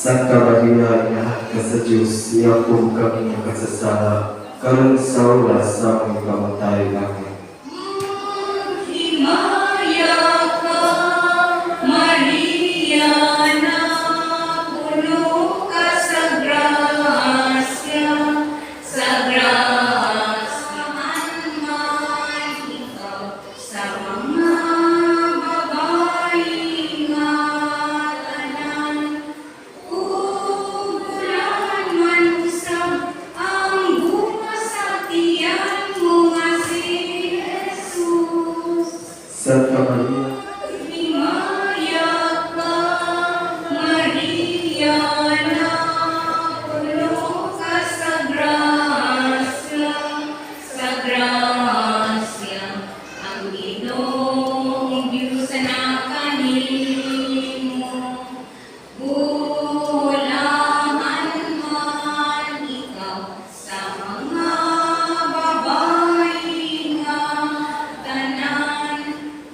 Santa Maria, inahan ka sa Diyos, iapong kami ng kasasala, karon sa oras sa aming kamatay. Amen. Himaya ka, Maria, na puno ka sa grasya, sa grasya man ikaw sa mga babae nga tanan. Ugulan man usab ang bunga sa tiyan mo nga si Jesus. Santa Maria, Himaya ka, Maria, na puno ka sa grasya, sa grasya. Ang Ginoong Diyos na kanimo, bulahan man ikaw sa mga babae nga tanan.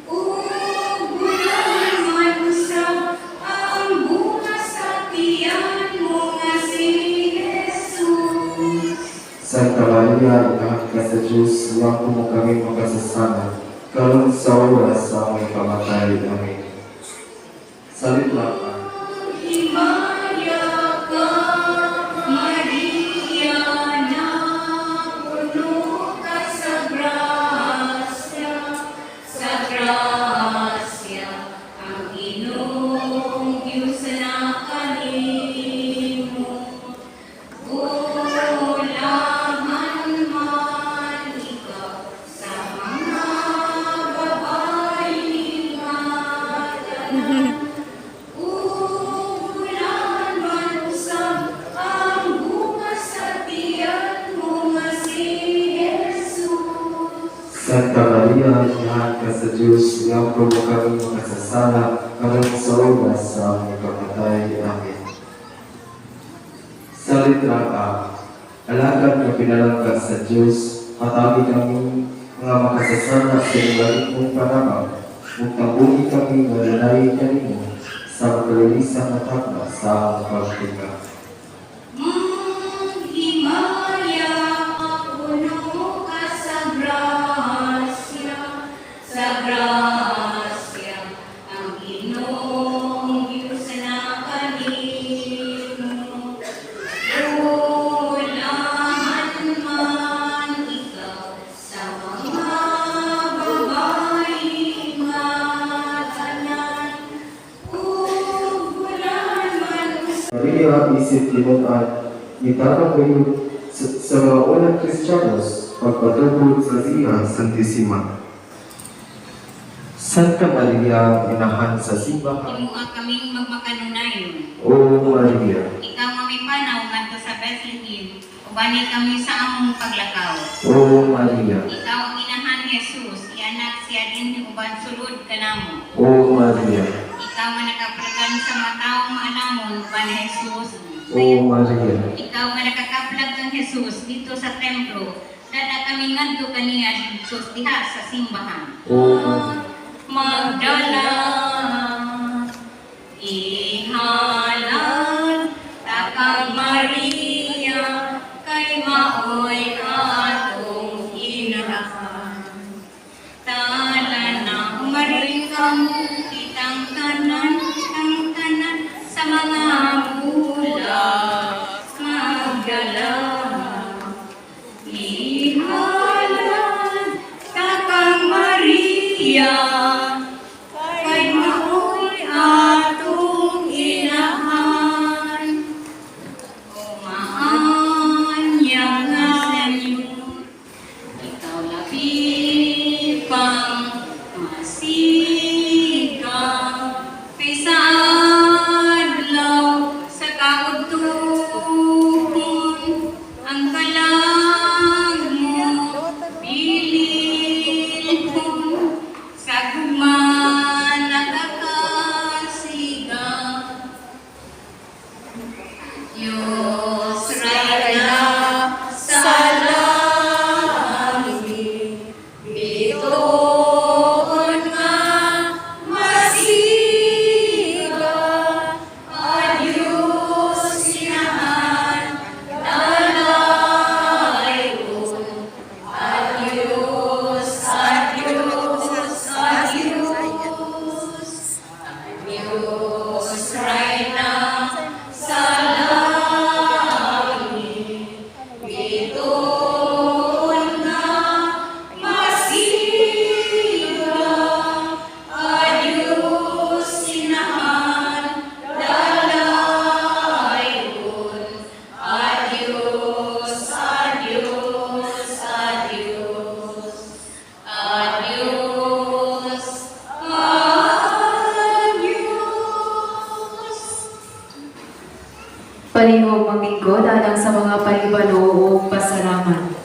Ugulan man usab ang bunga sa tiyan mo nga si Jesus. Santa Maria, inahan ka sa Diyos, iapong mo kami makasasala, karon sa oras sa aming kamatay. Amen. Salita ka. Himaya ka, Maria, na puno ka sa grasya, sa grasya. Ang Ginoong Diyos na kanimo, bulahan man ikaw sa mga babae nga tanan. Ugulan man usab ang bunga sa tiyan mo nga si Jesus. Santa Maria, inahan ka sa Diyos, iapong mo kami makasasala, karon sa oras sa aming kamatay. Amen. Salita ka. Alagad na pinalangkad sa Diyos, hatagi kami mga makasasala sa ibalik mong panamaw, ug tabuhi kami nga lalay kanimo sa makalilisang natagna sa among pagtika. Himaya ka, puno ka sa grasya, sa grasya. Ang Ginoong Diyos na kanimo, bulahan man ikaw sa mga babae nga tanan. Ugulan man usab Maria, isip tinunan, itarang kayo sa mga unang Kristiyanos, pagpatubod sa Siya Santisima. Santa Maria, inahan sa simbahan. Himua kaming magmakanunayon. O Maria, Ikaw nga may panaw ngadto sa Bethlehem, ubani kami sa among paglakaw. O Maria, Ikaw ang inahan ni Jesus, ianak siya din uban sulod kanamo. O Maria, Ikaw nga nakapragan sa mga taong maanamon uban ni Jesus. O Maria, Ikaw nga nakakaplag kang Jesus dito sa templo, dada kami ngadto kaniya Jesus diha sa simbahan. O Maria, Magdala, ihalal, takag Maria, kay maoy atong inahan. Tala na Maria mo, kitang tanan, ang tanan sa mga mula. Magdala, ihalal, takag Maria, kay maoy atong inahan. Umaanyag nga ninyo, ikaw labi pang masigang, kay sa adlaw sa kaugtuhon, ang kalag mo bililhon, sa guman nakakasigang. Diyos raya sa langit, bitoon nga masiga, adyo ko dadang sa mga palibalo o pasaraman.